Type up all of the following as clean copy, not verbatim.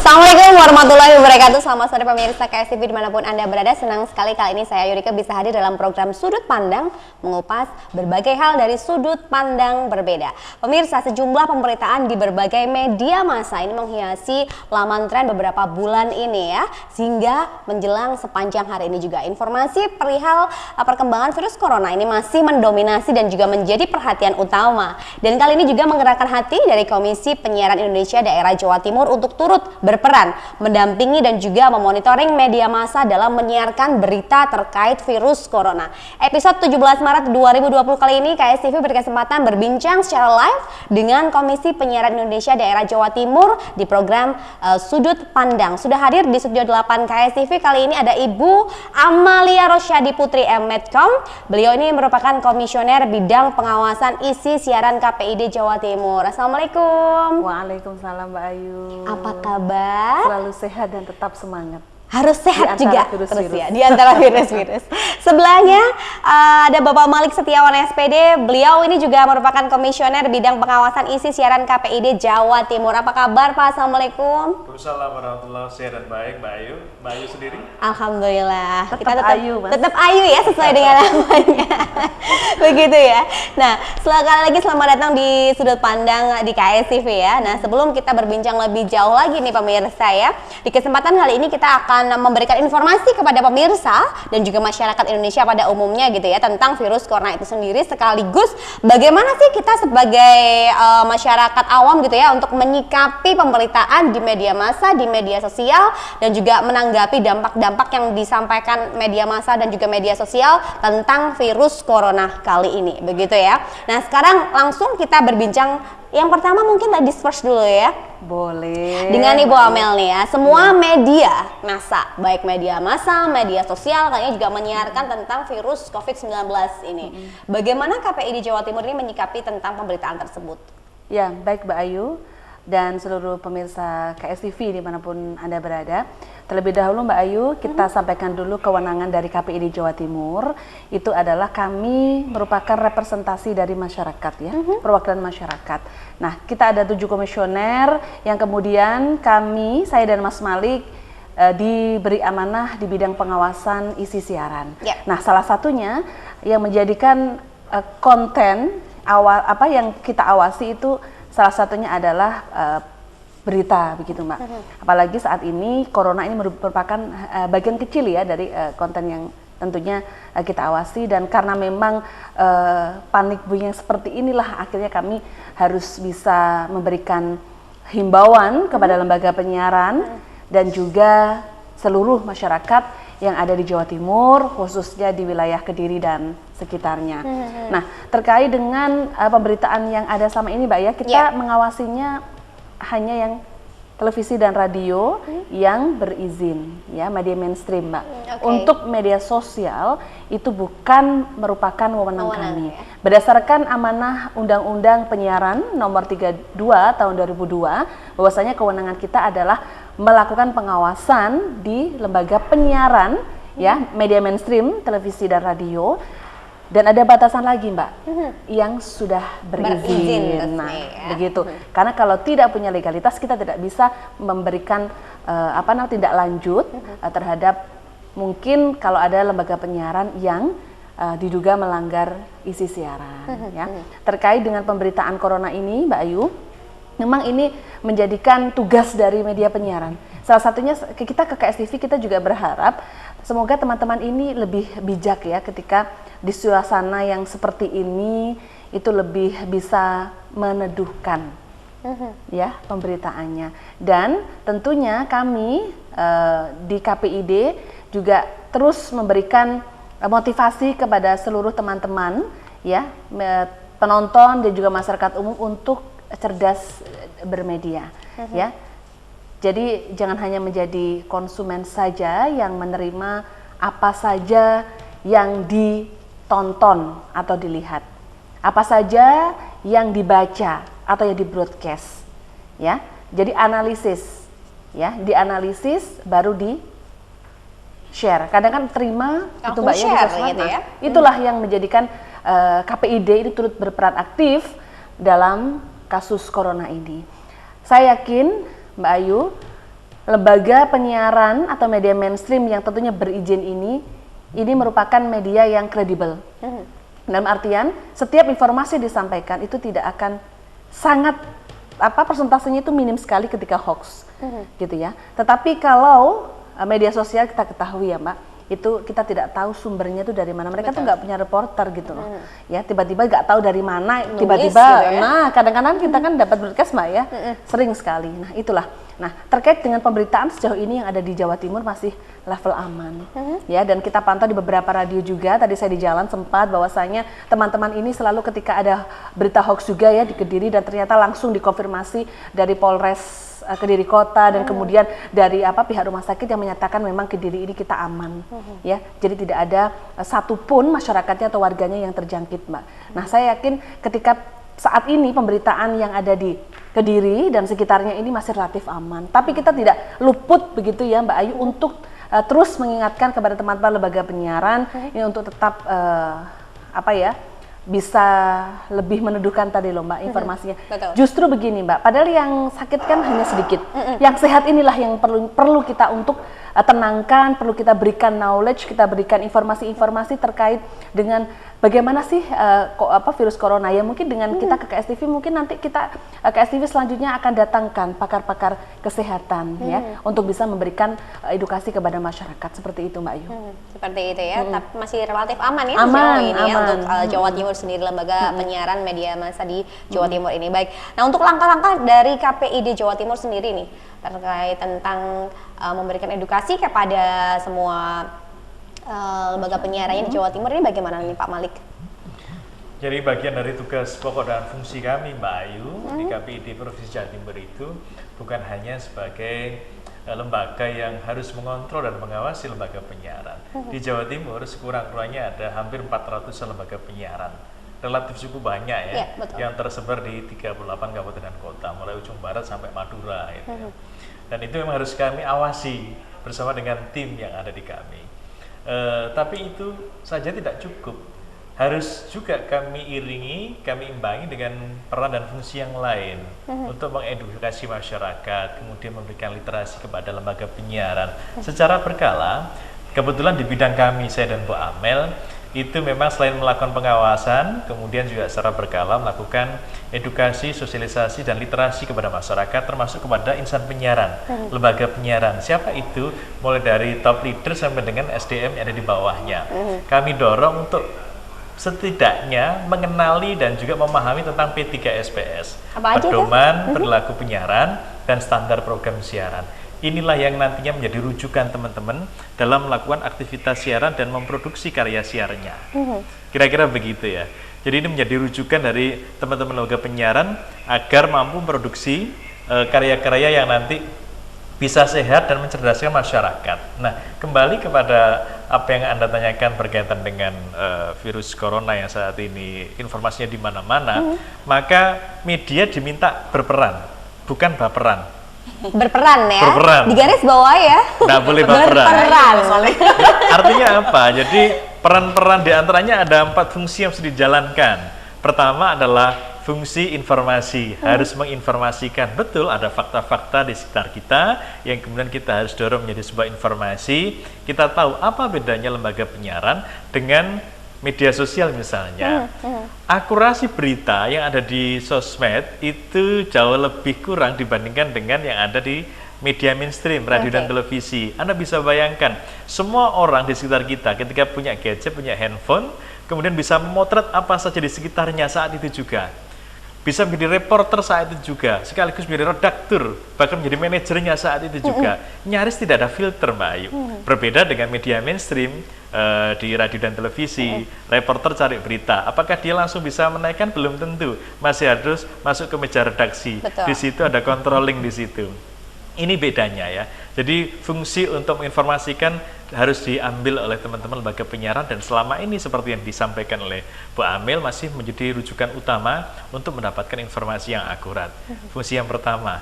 Assalamualaikum warahmatullahi wabarakatuh. Selamat sore pemirsa KSTV dimanapun Anda berada. Senang sekali kali ini saya Yurika bisa hadir dalam program Sudut Pandang, mengupas berbagai hal dari sudut pandang berbeda. Pemirsa, sejumlah pemberitaan di berbagai media massa ini menghiasi laman tren beberapa bulan ini ya, sehingga menjelang sepanjang hari ini juga informasi perihal perkembangan virus corona ini masih mendominasi dan juga menjadi perhatian utama. Dan kali ini juga menggerakkan hati dari Komisi Penyiaran Indonesia Daerah Jawa Timur untuk turut berperan mendampingi dan juga memonitoring media massa dalam menyiarkan berita terkait virus corona. Episode 17 Maret 2020 kali ini KSTV berkesempatan berbincang secara live dengan Komisi Penyiaran Indonesia Daerah Jawa Timur di program Sudut Pandang. Sudah hadir di studio 8 KSTV kali ini ada Ibu Amalia Rosyadi Putri M-Medcom. Beliau ini merupakan komisioner bidang pengawasan isi siaran KPID Jawa Timur. Assalamualaikum. Waalaikumsalam Mbak Ayu. Apa kabar? Selalu sehat dan tetap semangat. Harus sehat juga virus terus ya, di antara virus-virus. Sebelahnya ada Bapak Malik Setiawan SPD. Beliau ini juga merupakan komisioner bidang pengawasan isi siaran KPID Jawa Timur. Apa kabar Pak? Assalamualaikum. Waalaikumsalam warahmatullahi wabarakatuh. Sehat dan baik, Mbak Ayu. Mbak Ayu sendiri? Alhamdulillah. Tetap Ayu, Mas. Tetap Ayu ya, sesuai dengan namanya. Begitu ya. Nah, sekali lagi selamat datang di Sudut Pandang di KSTV ya. Nah, sebelum kita berbincang lebih jauh lagi nih pemirsa ya, di kesempatan kali ini kita akan memberikan informasi kepada pemirsa dan juga masyarakat Indonesia pada umumnya gitu ya tentang virus corona itu sendiri, sekaligus bagaimana sih kita sebagai masyarakat awam gitu ya untuk menyikapi pemberitaan di media massa, di media sosial, dan juga menanggapi dampak-dampak yang disampaikan media massa dan juga media sosial tentang virus corona kali ini, begitu ya. Nah, sekarang langsung kita berbincang. Yang pertama mungkin ladies first dulu ya. Boleh. Dengan Ibu Amel nih ya, semua media massa, baik media massa, media sosial kayaknya juga menyiarkan tentang virus COVID-19 ini. Bagaimana KPID Jawa Timur ini menyikapi tentang pemberitaan tersebut? Ya, baik Mbak Ayu dan seluruh pemirsa KSTV dimanapun Anda berada. Terlebih dahulu Mbak Ayu, kita sampaikan dulu kewenangan dari KPID Jawa Timur. Itu adalah kami merupakan representasi dari masyarakat ya, perwakilan masyarakat. Nah, kita ada 7 komisioner yang kemudian kami, saya dan Mas Malik diberi amanah di bidang pengawasan isi siaran. Ya. Nah, salah satunya yang menjadikan konten awal apa yang kita awasi itu salah satunya adalah berita begitu Mbak. Apalagi saat ini corona ini merupakan bagian kecil ya dari konten yang tentunya kita awasi, dan karena memang panik buying seperti inilah akhirnya kami harus bisa memberikan himbauan kepada lembaga penyiaran dan juga seluruh masyarakat yang ada di Jawa Timur, khususnya di wilayah Kediri dan sekitarnya. Nah, terkait dengan pemberitaan yang ada sama ini Mbak ya, kita mengawasinya hanya yang televisi dan radio yang berizin ya, media mainstream Mbak. Untuk media sosial itu bukan merupakan wewenang kami. Berdasarkan amanah Undang-Undang Penyiaran Nomor 32 Tahun 2002, bahwasanya kewenangan kita adalah melakukan pengawasan di lembaga penyiaran ya, media mainstream, televisi dan radio. Dan ada batasan lagi Mbak, yang sudah berizin. Nah, begitu. Karena kalau tidak punya legalitas, kita tidak bisa memberikan tindak lanjut terhadap mungkin kalau ada lembaga penyiaran yang diduga melanggar isi siaran. Ya. Terkait dengan pemberitaan corona ini, Mbak Ayu, memang ini menjadikan tugas dari media penyiaran. Salah satunya kita ke KSTV kita juga berharap semoga teman-teman ini lebih bijak ya ketika di suasana yang seperti ini, itu lebih bisa meneduhkan ya pemberitaannya. Dan tentunya kami di KPID juga terus memberikan motivasi kepada seluruh teman-teman ya, penonton dan juga masyarakat umum untuk cerdas bermedia ya. Jadi jangan hanya menjadi konsumen saja yang menerima apa saja yang ditonton atau dilihat, apa saja yang dibaca atau yang di-broadcast ya. Jadi analisis ya, dianalisis baru di share. Kadang kan terima itu Mbak ya, gitu ya. Itulah yang menjadikan KPID ini turut berperan aktif dalam kasus corona ini. Saya yakin Mbak Ayu, lembaga penyiaran atau media mainstream yang tentunya berizin ini merupakan media yang kredibel. Dalam artian setiap informasi disampaikan itu tidak akan sangat persentasenya itu minim sekali ketika hoax, gitu ya. Tetapi kalau media sosial kita ketahui ya Mbak, itu kita tidak tahu sumbernya itu dari mana. Mereka tuh nggak punya reporter gitu loh, ya tiba-tiba nggak tahu dari mana, tiba-tiba, gitu ya? nah kadang-kadang kita kan dapat broadcast Mbak ya, sering sekali. Nah itulah. Nah terkait dengan pemberitaan sejauh ini yang ada di Jawa Timur masih level aman, ya, dan kita pantau di beberapa radio juga. Tadi saya di jalan sempat bahwasanya teman-teman ini selalu ketika ada berita hoax juga ya di Kediri, dan ternyata langsung dikonfirmasi dari Polres Kediri Kota dan kemudian dari pihak rumah sakit yang menyatakan memang Kediri ini kita aman, ya. Jadi tidak ada satupun masyarakatnya atau warganya yang terjangkit, Mbak. Nah, saya yakin ketika saat ini pemberitaan yang ada di Kediri dan sekitarnya ini masih relatif aman. Tapi kita tidak luput begitu ya, Mbak Ayu, untuk terus mengingatkan kepada teman-teman lembaga penyiaran ini untuk tetap bisa lebih meneduhkan tadi loh Mbak informasinya. Betul. Justru begini Mbak, padahal yang sakit kan hanya sedikit. Yang sehat inilah yang perlu kita untuk tenangkan, perlu kita berikan knowledge, kita berikan informasi-informasi terkait dengan bagaimana sih virus corona ya. Mungkin dengan kita ke KSTV, mungkin nanti kita KSTV selanjutnya akan datangkan pakar-pakar kesehatan ya untuk bisa memberikan edukasi kepada masyarakat seperti itu Mbak Ayu. Seperti itu ya, tapi masih relatif aman ya Aman, sejauh ini ya aman. untuk Jawa Timur sendiri, lembaga penyiaran media massa di Jawa Timur ini. Baik, nah untuk langkah-langkah dari KPID Jawa Timur sendiri nih terkait tentang memberikan edukasi kepada semua lembaga penyiarannya di Jawa Timur ini bagaimana nih Pak Malik? Jadi bagian dari tugas pokok dan fungsi kami Mbak Ayu di KPID Provinsi Jawa Timur itu bukan hanya sebagai lembaga yang harus mengontrol dan mengawasi lembaga penyiaran. Di Jawa Timur sekurang-kurangnya ada hampir 400 lembaga penyiaran. Relatif cukup banyak ya, yang tersebar di 38 kabupaten dan kota, mulai ujung barat sampai Madura gitu ya. Dan itu memang harus kami awasi bersama dengan tim yang ada di kami. Tapi itu saja tidak cukup. Harus juga kami iringi, kami imbangi dengan peran dan fungsi yang lain untuk mengedukasi masyarakat, kemudian memberikan literasi kepada lembaga penyiaran secara berkala. Kebetulan di bidang kami, saya dan Bu Amel, itu memang selain melakukan pengawasan, kemudian juga secara berkala melakukan edukasi, sosialisasi, dan literasi kepada masyarakat, termasuk kepada insan penyiaran, lembaga penyiaran. Siapa itu? Mulai dari top leader sampai dengan SDM yang ada di bawahnya. Kami dorong untuk setidaknya mengenali dan juga memahami tentang P3SPS, pedoman perilaku penyiaran dan standar program siaran. Inilah yang nantinya menjadi rujukan teman-teman dalam melakukan aktivitas siaran dan memproduksi karya siarnya. Kira-kira begitu ya. Jadi ini menjadi rujukan dari teman-teman lembaga penyiaran agar mampu memproduksi karya-karya yang nanti bisa sehat dan mencerdaskan masyarakat. Nah, kembali kepada apa yang Anda tanyakan berkaitan dengan virus corona yang saat ini informasinya di mana-mana, maka media diminta berperan, bukan baperan. Berperan ya? Berperan. Di garis bawah ya? Nggak boleh baperan. Berperan. Artinya apa? Jadi peran-peran diantaranya ada 4 fungsi yang harus dijalankan. Pertama adalah fungsi informasi, harus menginformasikan. Betul, ada fakta-fakta di sekitar kita yang kemudian kita harus dorong menjadi sebuah informasi. Kita tahu apa bedanya lembaga penyiaran dengan media sosial misalnya. Akurasi berita yang ada di sosmed itu jauh lebih kurang dibandingkan dengan yang ada di media mainstream, radio dan televisi. Anda bisa bayangkan, semua orang di sekitar kita ketika punya gadget, punya handphone, kemudian bisa memotret apa saja di sekitarnya saat itu juga. Bisa menjadi reporter saat itu juga, sekaligus menjadi redaktur, bahkan menjadi manajernya saat itu juga. Nyaris tidak ada filter, Mbak Ayu. Berbeda dengan media mainstream, di radio dan televisi, reporter cari berita. Apakah dia langsung bisa menaikkan? Belum tentu. Masih harus masuk ke meja redaksi. Di situ ada controlling di situ. Ini bedanya ya. Jadi fungsi untuk menginformasikan harus diambil oleh teman-teman lembaga penyiaran, dan selama ini seperti yang disampaikan oleh Bu Amel masih menjadi rujukan utama untuk mendapatkan informasi yang akurat. Fungsi yang pertama.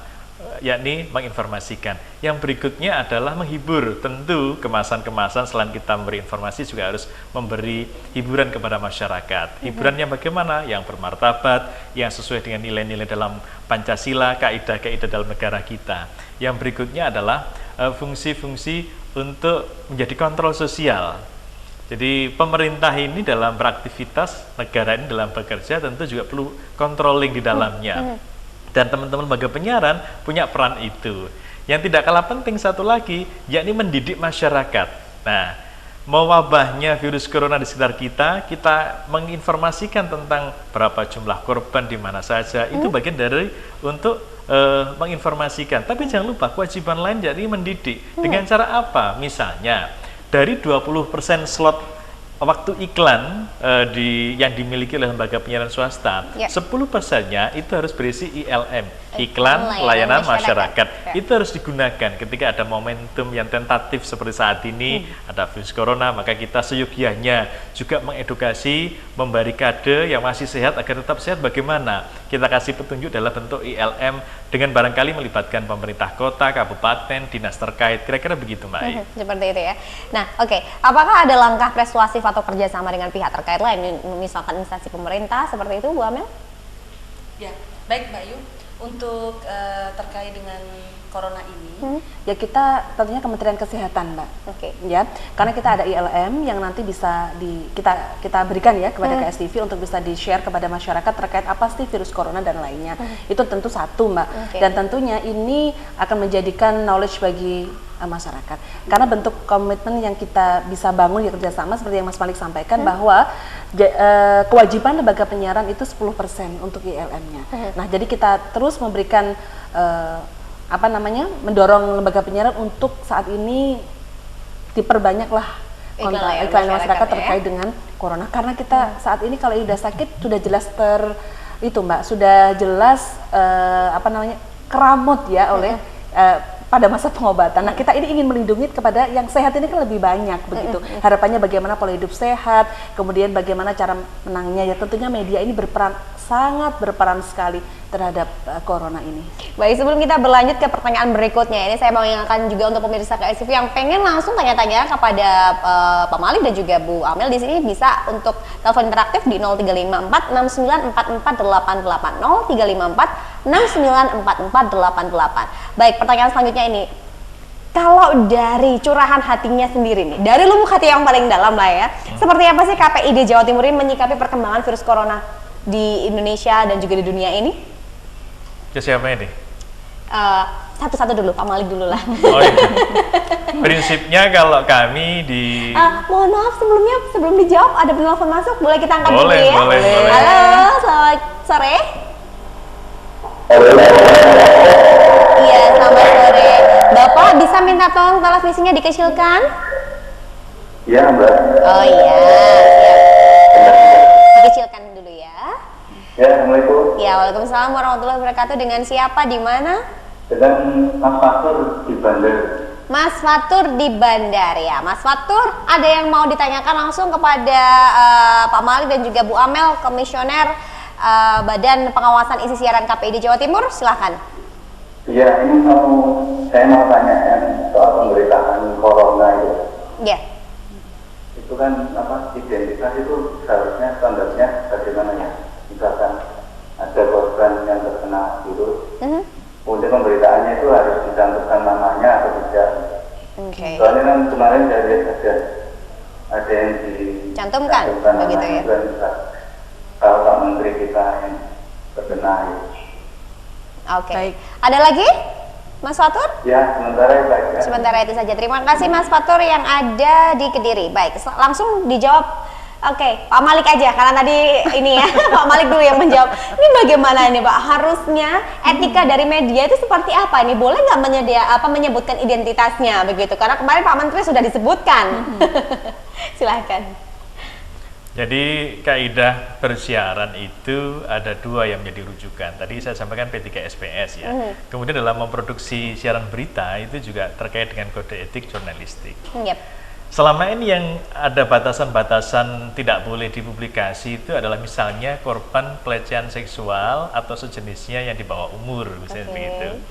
yakni menginformasikan. Yang berikutnya adalah menghibur. Tentu kemasan-kemasan selain kita memberi informasi juga harus memberi hiburan kepada masyarakat. Hiburan yang bagaimana? Yang bermartabat, yang sesuai dengan nilai-nilai dalam Pancasila, kaidah-kaidah dalam negara kita. Yang berikutnya adalah fungsi-fungsi untuk menjadi kontrol sosial. Jadi pemerintah ini dalam beraktivitas, negara ini dalam bekerja tentu juga perlu controlling di dalamnya. Dan teman-teman lembaga penyiaran punya peran itu. Yang tidak kalah penting satu lagi, yakni mendidik masyarakat. Nah, mewabahnya virus corona di sekitar kita menginformasikan tentang berapa jumlah korban di mana saja. Itu bagian dari untuk menginformasikan. Tapi jangan lupa kewajiban lain yakni mendidik. Dengan cara apa? Misalnya, dari 20% slot waktu iklan yang dimiliki oleh lembaga penyiaran swasta, 10%-nya itu harus berisi ILM, iklan layanan masyarakat. Itu harus digunakan ketika ada momentum yang tentatif seperti saat ini, ada virus corona, maka kita seyogianya juga mengedukasi, memberi kade yang masih sehat agar tetap sehat. Bagaimana? Kita kasih petunjuk dalam bentuk ILM dengan barangkali melibatkan pemerintah kota, kabupaten, dinas terkait, kira-kira begitu, Mbak Ayu. Seperti itu ya. Nah, oke. Apakah ada langkah persuasif atau kerjasama dengan pihak terkait lain, misalkan instansi pemerintah seperti itu, Bu Amel? Ya, baik Mbak Ayu. Untuk terkait dengan corona ini, ya kita tentunya Kementerian Kesehatan, Mbak. Ya, karena kita ada ILM yang nanti bisa kita berikan ya kepada KSTV untuk bisa di-share kepada masyarakat terkait apa sih virus corona dan lainnya. Itu tentu satu, Mbak. Dan tentunya ini akan menjadikan knowledge bagi masyarakat. Karena bentuk komitmen yang kita bisa bangun ya kerjasama seperti yang Mas Malik sampaikan bahwa kewajiban lembaga penyiaran itu 10% untuk ILM-nya. Nah, jadi kita terus memberikan mendorong lembaga penyiaran untuk saat ini diperbanyaklah iklan masyarakat terkait dengan corona. Karena kita saat ini kalau sudah sakit sudah jelas sudah jelas keramut ya oleh pada masa pengobatan. Nah, kita ini ingin melindungi kepada yang sehat ini kan lebih banyak begitu. Harapannya bagaimana pola hidup sehat, kemudian bagaimana cara menangnya. Ya tentunya media ini sangat berperan sekali terhadap corona ini. Baik, sebelum kita berlanjut ke pertanyaan berikutnya, ini saya mau mengingatkan juga untuk pemirsa KSTV yang pengen langsung tanya-tanya kepada Pak Malik dan juga Bu Amel di sini bisa untuk telepon interaktif di 0354 6944 880 0354 6944 888. Baik, pertanyaan selanjutnya ini. Kalau dari curahan hatinya sendiri nih, dari lubuk hati yang paling dalam lah ya, seperti apa sih KPID Jawa Timur ini menyikapi perkembangan virus corona di Indonesia dan juga di dunia ini? Ya, siapa ini? Satu-satu dulu, Pak Malik dulu lah. Oh, iya. Prinsipnya kalau kami di... mohon maaf sebelum dijawab ada penelpon masuk, boleh kita angkat dulu ya? Boleh. Halo, selamat sore. Iya, selamat sore. Bapak bisa minta tolong televisinya dikecilkan? Iya, Mbak. Oh iya, siap. Dikecilkan dulu ya. Ya, Assalamualaikum. Ya, waalaikumsalam warahmatullahi wabarakatuh. Dengan siapa, di mana? Dengan Mas Fatur di Bandar. Mas Fatur di Bandar ya. Mas Fatur, ada yang mau ditanyakan langsung kepada Pak Malik dan juga Bu Amel, Komisioner Badan Pengawasan Isi Siaran KPID Jawa Timur, silahkan. Iya, ini saya mau tanya soal pemberitaan corona itu. Ya. Itu kan identitas itu seharusnya standarnya bagaimana ya? Misalkan ada korban yang terkena virus, kemudian pemberitaannya itu harus dicantumkan namanya atau tidak. Soalnya kan kemarin saya lihat ada yang dicantumkan begitu ya. Kalau Pak Menteri kita yang terkena itu. Baik. Ada lagi, Mas Fatur? Ya, sementara itu saja. Sementara itu saja. Terima kasih Mas Fatur yang ada di Kediri. Baik, langsung dijawab. Oke, Pak Malik aja karena tadi ini ya Pak Malik dulu yang menjawab. Ini bagaimana nih Pak? Harusnya etika dari media itu seperti apa? Ini boleh nggak menyebutkan identitasnya begitu? Karena kemarin Pak Menteri sudah disebutkan. Silahkan. Jadi kaidah persiaran itu ada dua yang menjadi rujukan. Tadi saya sampaikan P3SPS ya. Kemudian dalam memproduksi siaran berita itu juga terkait dengan kode etik jurnalistik. Selama ini yang ada batasan-batasan tidak boleh dipublikasi itu adalah misalnya korban pelecehan seksual atau sejenisnya yang di bawah umur, misalnya begitu.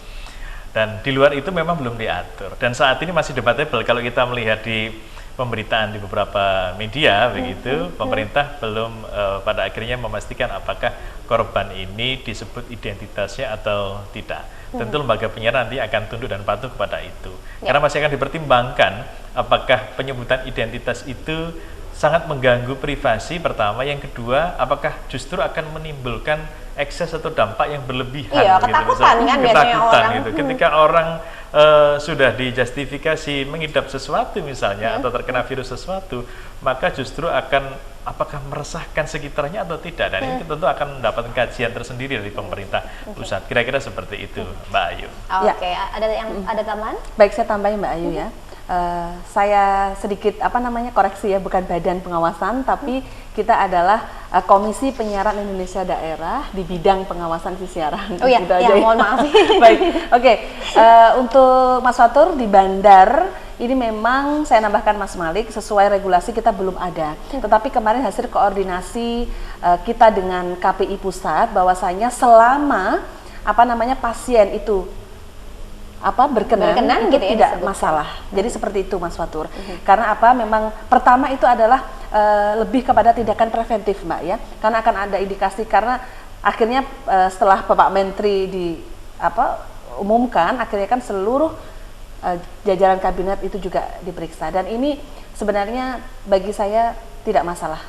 Dan di luar itu memang belum diatur. Dan saat ini masih debatable kalau kita melihat di pemberitaan di beberapa media begitu, pemerintah belum pada akhirnya memastikan apakah korban ini disebut identitasnya atau tidak. Tentu lembaga penyiaran nanti akan tunduk dan patuh kepada itu. Karena masih akan dipertimbangkan apakah penyebutan identitas itu sangat mengganggu privasi pertama, yang kedua apakah justru akan menimbulkan ekses atau dampak yang berlebihan. Iya, gitu. ketakutan kan biasanya Ketakutan orang. gitu. Ketika orang sudah dijustifikasi mengidap sesuatu misalnya atau terkena virus sesuatu, maka justru akan apakah meresahkan sekitarnya atau tidak, dan ini tentu akan mendapat kajian tersendiri dari pemerintah pusat. Kira-kira seperti itu, Mbak Ayu. Oke, ada tambahan? Baik, saya tambahin Mbak Ayu ya. Saya sedikit koreksi ya, bukan badan pengawasan, tapi kita adalah Komisi Penyiaran Indonesia Daerah di bidang pengawasan siaran. Oh iya, Gitu aja ya, mohon maaf. Baik, oke. Untuk Mas Fatur di Bandar ini memang saya nambahkan Mas Malik, sesuai regulasi kita belum ada. Tetapi kemarin hasil koordinasi kita dengan KPI pusat, bahwasanya selama pasien itu berkenan itu gitu ya, tidak disebutkan. masalah. Jadi seperti itu Mas Fatur. Karena memang pertama itu adalah lebih kepada tindakan preventif Mbak ya. Karena akan ada indikasi, karena akhirnya setelah Bapak Menteri umumkan, akhirnya kan seluruh jajaran kabinet itu juga diperiksa, dan ini sebenarnya bagi saya tidak masalah.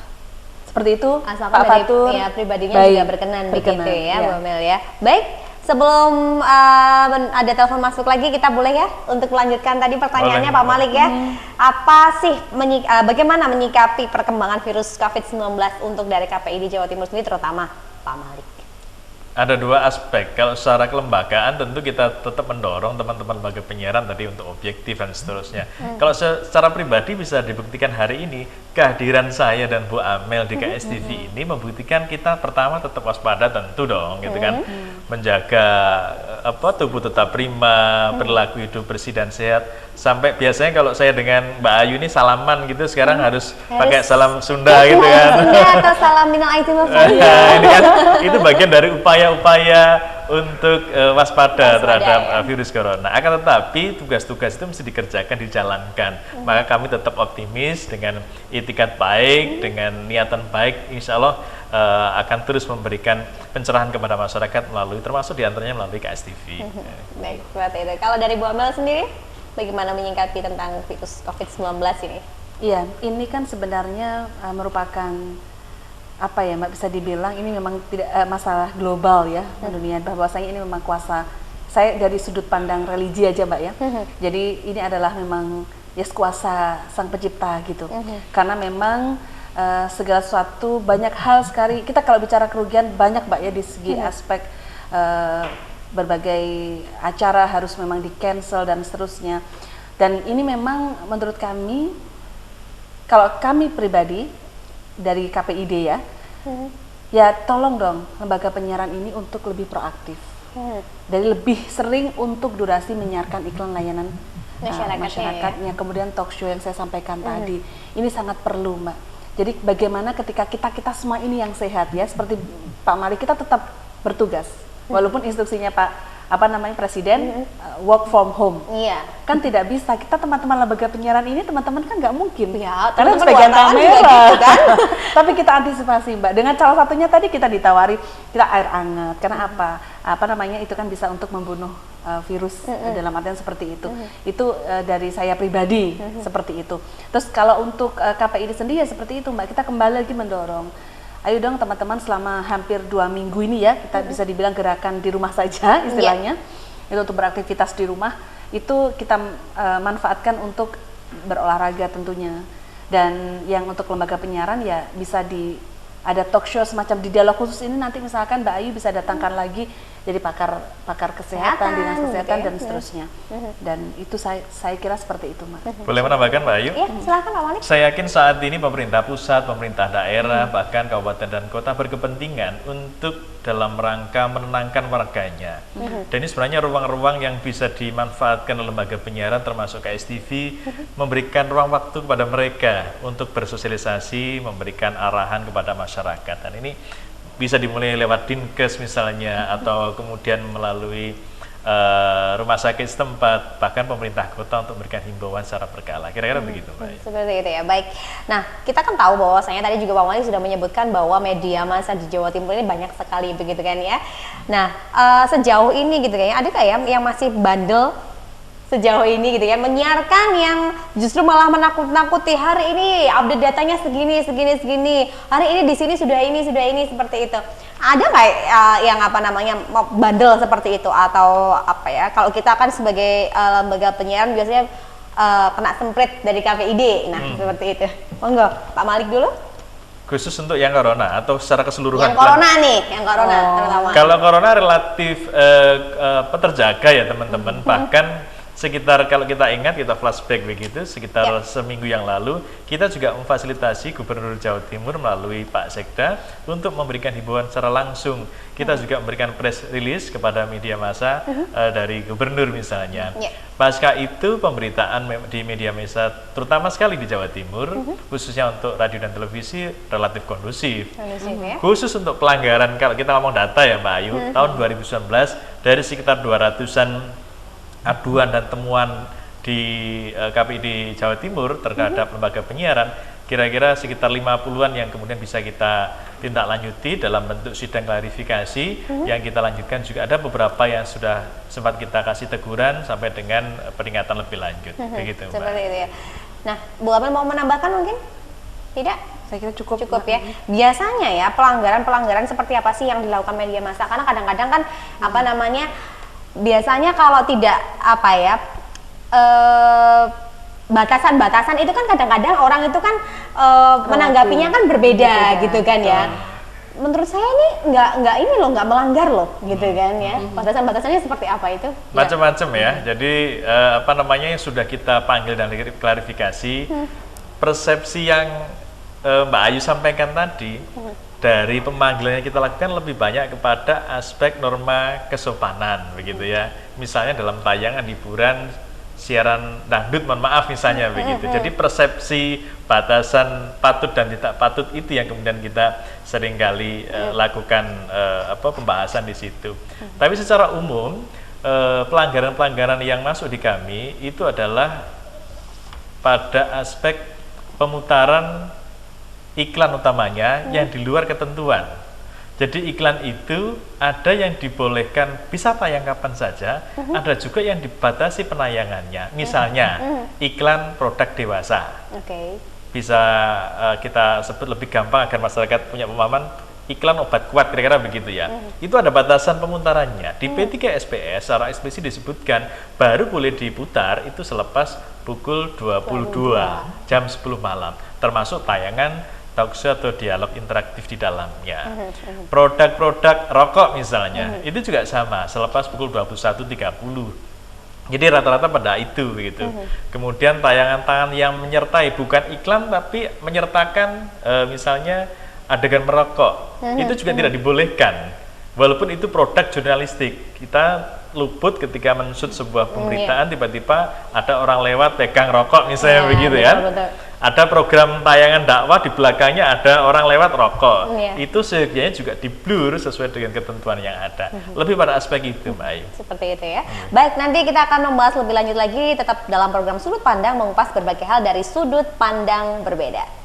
Seperti itu, Asalkan Pak dari Fatur. pribadinya Baik, juga berkenan begitu ya, ya. Bu Amel ya. Baik, sebelum ada telepon masuk lagi, kita boleh ya untuk melanjutkan tadi pertanyaannya Boleh. Pak Malik ya. Apa sih bagaimana menyikapi perkembangan virus COVID-19 untuk dari KPI di Jawa Timur sendiri, terutama Pak Malik? Ada dua aspek. Kalau secara kelembagaan tentu kita tetap mendorong teman-teman lembaga penyiaran tadi untuk objektif dan seterusnya. Kalau secara pribadi bisa dibuktikan hari ini, kehadiran saya dan Bu Amel di KSTV ini membuktikan kita pertama tetap waspada tentu dong, gitu kan. Menjaga tubuh tetap prima, perilaku hidup bersih dan sehat. Sampai biasanya kalau saya dengan Mbak Ayu ini salaman gitu, sekarang harus pakai salam Sunda gitu kan. Sunda atau salam minal aidin wal faizin. Ini kan itu bagian dari upaya-upaya untuk waspada terhadap virus corona. Akan tetapi tugas-tugas itu mesti dikerjakan, dijalankan. Maka kami tetap optimis dengan itikat baik, dengan niatan baik, insya Allah akan terus memberikan pencerahan kepada masyarakat melalui, termasuk diantaranya melalui KSTV. Baik, seperti itu. Kalau dari Bu Amel sendiri, bagaimana menyikapi tentang virus COVID-19 ini? Iya, ini kan sebenarnya merupakan Mbak, bisa dibilang ini memang tidak masalah global ya, dunia, bahwasanya ini memang kuasa. Saya dari sudut pandang religi aja Mbak ya. Jadi ini adalah memang kuasa Sang Pencipta gitu. Karena memang segala sesuatu, banyak hal sekali. Kita kalau bicara kerugian banyak Mbak ya, di segi aspek berbagai acara harus memang di cancel dan seterusnya. Dan ini memang menurut kami, kalau kami pribadi dari KPID ya, ya tolong dong lembaga penyiaran ini untuk lebih proaktif, dari lebih sering untuk durasi menyiarkan iklan layanan masyarakatnya. Kemudian talk show yang saya sampaikan tadi, ini sangat perlu Mbak. Jadi bagaimana ketika kita semua ini yang sehat ya, seperti Pak Malik, kita tetap bertugas walaupun instruksinya Presiden work from home. Iya. Kan tidak bisa, kita teman-teman lembaga penyiaran ini, teman-teman kan nggak mungkin Ya, karena harus teman-teman pegang wartawan juga kamera gitu kan. tapi kita antisipasi Mbak, dengan salah satunya tadi kita ditawari kita air hangat, karena itu kan bisa untuk membunuh virus, dalam artian seperti itu. Itu dari saya pribadi seperti itu. Terus kalau untuk KPI sendiri ya seperti itu Mbak, kita kembali lagi mendorong, ayo dong teman-teman, selama hampir 2 minggu ini ya, kita bisa dibilang gerakan di rumah saja istilahnya, itu untuk beraktivitas di rumah, itu kita manfaatkan untuk berolahraga tentunya. Dan yang untuk lembaga penyiaran ya bisa ada talk show semacam di dialog khusus ini, nanti misalkan Mbak Ayu bisa datangkan lagi jadi pakar kesehatan, dinas kesehatan dan seterusnya. Dan itu saya kira seperti itu Mbak. Boleh menambahkan Mbak Ayu? Ya, silakan Pak Malik. Saya yakin saat ini pemerintah pusat, pemerintah daerah, bahkan kabupaten dan kota berkepentingan untuk dalam rangka menenangkan warganya. Dan ini sebenarnya ruang-ruang yang bisa dimanfaatkan oleh lembaga penyiaran termasuk KSTV, memberikan ruang waktu kepada mereka untuk bersosialisasi, memberikan arahan kepada masyarakat. Dan ini bisa dimulai lewat Dinkes misalnya, atau kemudian melalui rumah sakit setempat, bahkan pemerintah kota untuk memberikan himbauan secara berkala. Kira-kira begitu, Mbak. Seperti itu ya. Baik. Nah, kita kan tahu bahwasanya tadi juga Pak Wali sudah menyebutkan bahwa media massa di Jawa Timur ini banyak sekali begitu kan ya. Nah, sejauh ini gitu kan, ada nggak ya yang masih bandel sejauh ini gitu ya, menyiarkan yang justru malah menakut-nakuti, hari ini update datanya segini, hari ini di sini sudah ini seperti itu. Ada nggak yang apa namanya bandel seperti itu, atau apa ya, kalau kita kan sebagai lembaga penyiaran biasanya kena semprit dari KPID, nah seperti itu. Monggo Pak Malik dulu. Khusus untuk yang corona atau secara keseluruhan? Yang corona nih, yang corona terutama. Kalau corona relatif terjaga ya teman-teman, bahkan sekitar, kalau kita ingat, kita flashback begitu, sekitar seminggu yang lalu kita juga memfasilitasi Gubernur Jawa Timur melalui Pak Sekda untuk memberikan himbauan secara langsung. Kita juga memberikan press release kepada media massa dari Gubernur misalnya. Pasca itu pemberitaan di media massa terutama sekali di Jawa Timur, khususnya untuk radio dan televisi relatif kondusif. Khusus untuk pelanggaran, kalau kita ngomong data ya Mbak Ayu, tahun 2019 dari sekitar 200-an aduan dan temuan di KPID Jawa Timur terhadap lembaga penyiaran, kira-kira sekitar 50-an yang kemudian bisa kita tindak lanjuti dalam bentuk sidang klarifikasi. Yang kita lanjutkan juga ada beberapa yang sudah sempat kita kasih teguran sampai dengan peringatan lebih lanjut. Begitu, Mbak. Seperti itu ya. Nah, Bu Amel mau menambahkan mungkin? Tidak? Saya kira cukup ya. Biasanya ya pelanggaran seperti apa sih yang dilakukan media massa? Karena kadang-kadang kan apa namanya, biasanya kalau tidak apa ya, batasan-batasan itu kan kadang-kadang orang itu kan menanggapinya kan berbeda gitu kan ya. Menurut saya ini nggak ini loh, nggak melanggar loh gitu kan ya. Batasan-batasannya seperti apa itu? Macam-macam ya. Jadi apa namanya, yang sudah kita panggil dan klarifikasi, persepsi yang Mbak Ayu sampaikan tadi, dari pemanggilan yang kita lakukan lebih banyak kepada aspek norma kesopanan begitu ya. Misalnya dalam tayangan hiburan, siaran dangdut, mohon maaf misalnya begitu. Jadi persepsi batasan patut dan tidak patut itu yang kemudian kita seringkali lakukan pembahasan di situ. Tapi secara umum pelanggaran-pelanggaran yang masuk di kami itu adalah pada aspek pemutaran iklan utamanya yang di luar ketentuan. Jadi iklan itu ada yang dibolehkan bisa tayang kapan saja, ada juga yang dibatasi penayangannya. Misalnya iklan produk dewasa. Bisa kita sebut lebih gampang agar masyarakat punya pemahaman, iklan obat kuat, kira-kira begitu ya. Itu ada batasan pemutarannya. Di P3 SPS secara eksplisit disebutkan baru boleh diputar itu selepas pukul 22 jam 10 malam, termasuk tayangan talkshow atau dialog interaktif di dalamnya. Produk-produk rokok misalnya, itu juga sama, selepas pukul 21.30. Jadi rata-rata pada itu gitu. Kemudian tayangan-tayangan yang menyertai, bukan iklan tapi menyertakan misalnya adegan merokok, itu juga tidak dibolehkan. Walaupun itu produk jurnalistik, kita luput ketika menshoot sebuah pemberitaan, tiba-tiba ada orang lewat pegang rokok misalnya begitu ya. Ada program tayangan dakwah, di belakangnya ada orang lewat rokok. Itu sebenarnya juga di blur sesuai dengan ketentuan yang ada. Lebih pada aspek itu, Mbak Ayu. Seperti itu ya. Baik, nanti kita akan membahas lebih lanjut lagi tetap dalam program Sudut Pandang, mengupas berbagai hal dari sudut pandang berbeda.